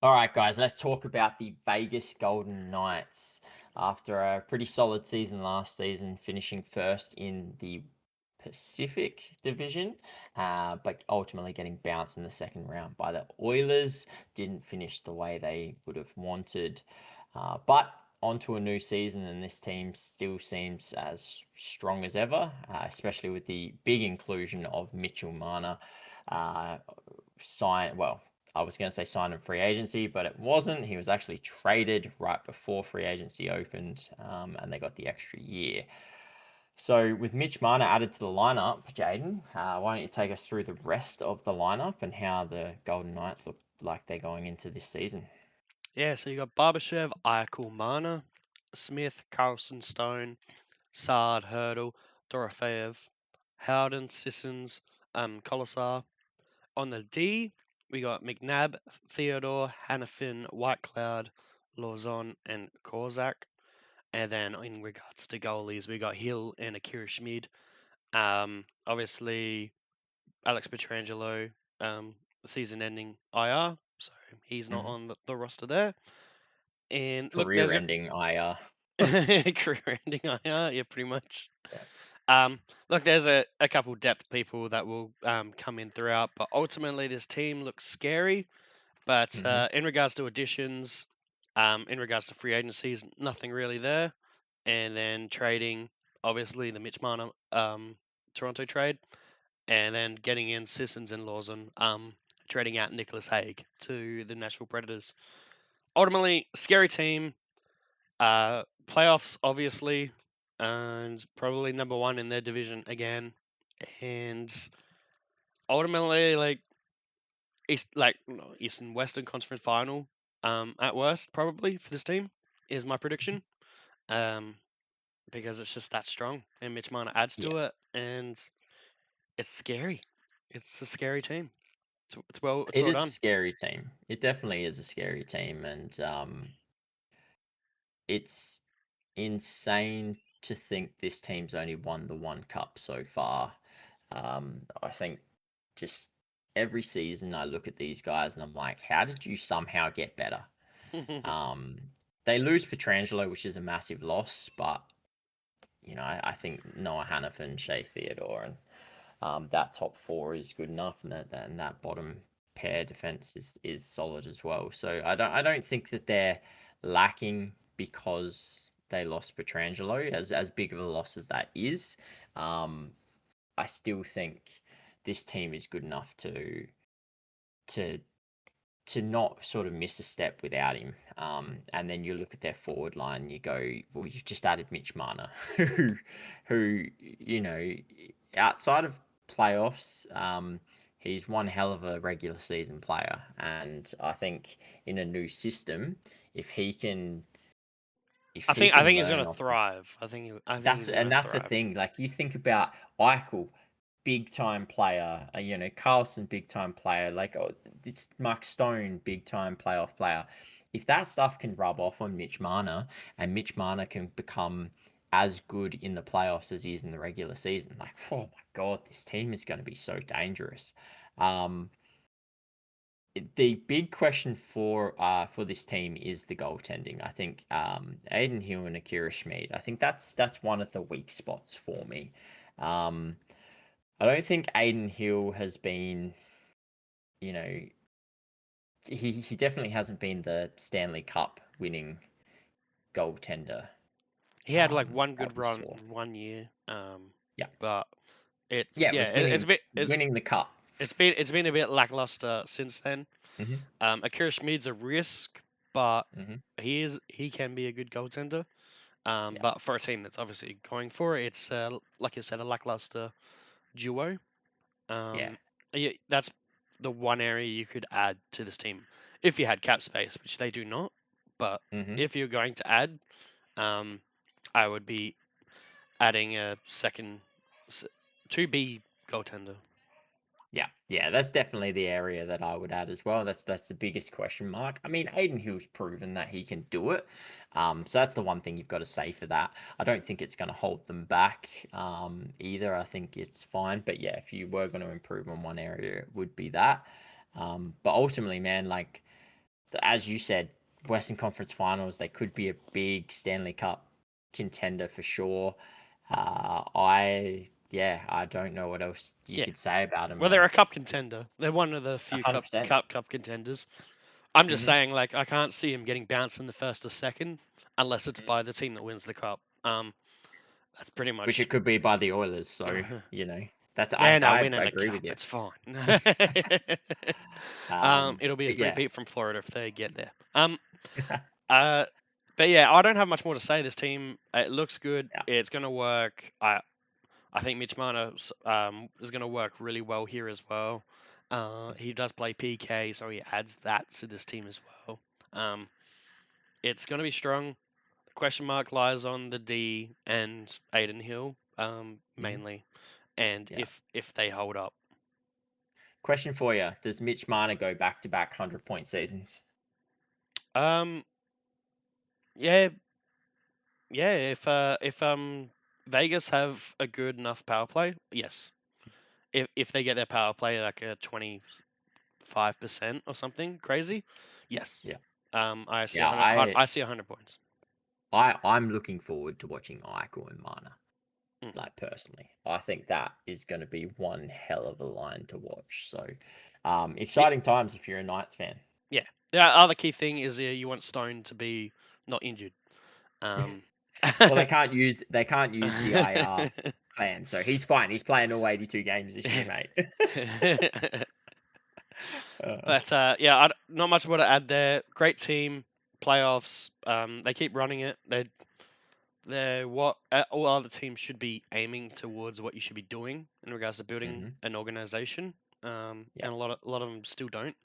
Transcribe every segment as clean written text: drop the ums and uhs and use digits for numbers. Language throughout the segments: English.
All right, guys, let's talk about the Vegas Golden Knights. After a pretty solid season last season, finishing first in the Pacific Division, but ultimately getting bounced in the second round by the Oilers. Didn't finish the way they would have wanted. But onto a new season, and this team still seems as strong as ever, especially with the big inclusion of Mitchell Marner. Uh, well, I was going to say sign in free agency, but it wasn't. He was actually traded right before free agency opened, and they got the extra year. So with Mitch Marner added to the lineup, Jaden, why don't you take us through the rest of the lineup and how the Golden Knights look like they're going into this season? Yeah, so you got Barbashev, Eichel, Marner, Smith, Carlson, Stone, Sard, Hurdle, Dorofeev, Howden, Sissons, Colasar. On the D, we got McNabb, Theodore, Hannafin, Whitecloud, Lawson, and Korzak. And then in regards to goalies, we got Hill and Akira Schmid. Obviously, Alex Petrangelo, season-ending IR, so he's not Mhm. on the roster there. And look, there's gonna Career-ending IR. career-ending IR, yeah, pretty much. Yeah. Look, there's a couple depth people that will come in throughout, but ultimately this team looks scary. But Hmm. in regards to additions, in regards to free agencies, nothing really there. And then trading, obviously the Mitch Marner Toronto trade, and then getting in Sissons and Lawson, trading out Nicholas Haig to the Nashville Predators. Ultimately, scary team. Playoffs, obviously, and probably number one in their division again. And ultimately, like East and Western Conference Final, at worst, probably for this team is my prediction. Um, because it's just that strong, and Mitch Marner adds Yeah, to it, and it's scary. It's a scary team. It's well it is a done. scary team. It definitely is a scary team, and it's insane to think this team's only won the one cup so far. I think just every season I look at these guys and I'm like, how did you somehow get better? Um, they lose Petrangelo, which is a massive loss, but I think Noah Hannafin, Shea Theodore, and that top four is good enough, and that bottom pair defense is solid as well. So I don't think that they're lacking because they lost Petrangelo, as big of a loss as that is. Um, I still think this team is good enough to to not sort of miss a step without him. And then you look at their forward line, you go, well, you've just added Mitch Marner, who outside of playoffs, he's one hell of a regular season player. And I think in a new system, if he can, if I he think I can think he's learn gonna off thrive. I think he's gonna that's the thrive. thing. Like you think about Eichel, big time player. Carlson, big time player. Like it's Mark Stone, big time playoff player. If that stuff can rub off on Mitch Marner, and Mitch Marner can become as good in the playoffs as he is in the regular season, like oh my god, this team is going to be so dangerous. Um, the big question for this team is the goaltending. I think Aiden Hill and Akira Schmid. I think that's one of the weak spots for me. Um, I don't think Aiden Hill has been, you know, he definitely hasn't been the Stanley Cup winning goaltender He had like one that good we run saw. 1 year, Yeah, but it's yeah, it yeah, was it's a bit winning the cup. it's been a bit lackluster since then. Hmm. Akira Schmid's a risk, but Hmm. he can be a good goaltender. Yeah, But for a team that's obviously going for it, it's like you said, a lackluster duo. yeah. Um, yeah, that's the one area you could add to this team if you had cap space, which they do not. But Hmm. if you're going to add, um, I would be adding a second, 2B goaltender. Yeah, yeah, that's definitely the area that I would add as well. That's the biggest question mark. I mean, Aiden Hill's proven that he can do it. So that's the one thing you've got to say for that. I don't think it's going to hold them back either. I think it's fine. But yeah, if you were going to improve on one area, it would be that. But ultimately, man, like as you said, Western Conference Finals, they could be a big Stanley Cup contender for sure. I don't know what else you Yeah. could say about them, Well, they're man. a cup contender. They're one of the few 100%. cup contenders. I'm just Hmm. saying, like, I can't see him getting bounced in the first or second unless it's by the team that wins the cup. That's pretty Which much. it could be by the Oilers. So, you know, that's They're not I winning the agree with cup. you. It's fine. It'll be a But yeah, three-peat from Florida if they get there. Uh, but yeah, I don't have much more to say. This team, it looks good. yeah, It's gonna work. I think Mitch Marner is gonna work really well here as well. He does play PK, so he adds that to this team as well. Um, it's gonna be strong. The question mark lies on the D and Aiden Hill, mhm, mainly, and yeah. if they hold up. Question for you: does Mitch Marner go back to back 100-point seasons? Um, yeah, yeah. If Vegas have a good enough power play, yes. If they get their power play like a 25% or something crazy, yes. Yeah, I see yeah. 100. I see 100 points. I'm looking forward to watching Eichel and Marner. Hmm. Like personally, I think that is going to be one hell of a line to watch. So, Yeah, exciting times if you're a Knights fan. yeah. The other key thing is you want Stone to be not injured. Um, Well, they can't use the IR plan, so he's fine. He's playing all 82 games this year, mate. uh, yeah, not much more to add there. Great team, playoffs. They keep running it. They're what all other teams should be aiming towards. What you should be doing in regards to building mhm, an organization. yeah, And a lot of them still don't.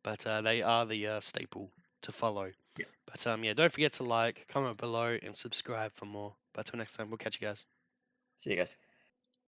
But they are the staple to follow. yeah. But yeah, don't forget to like, comment below, and subscribe for more. But till next time, we'll catch you guys. See you guys.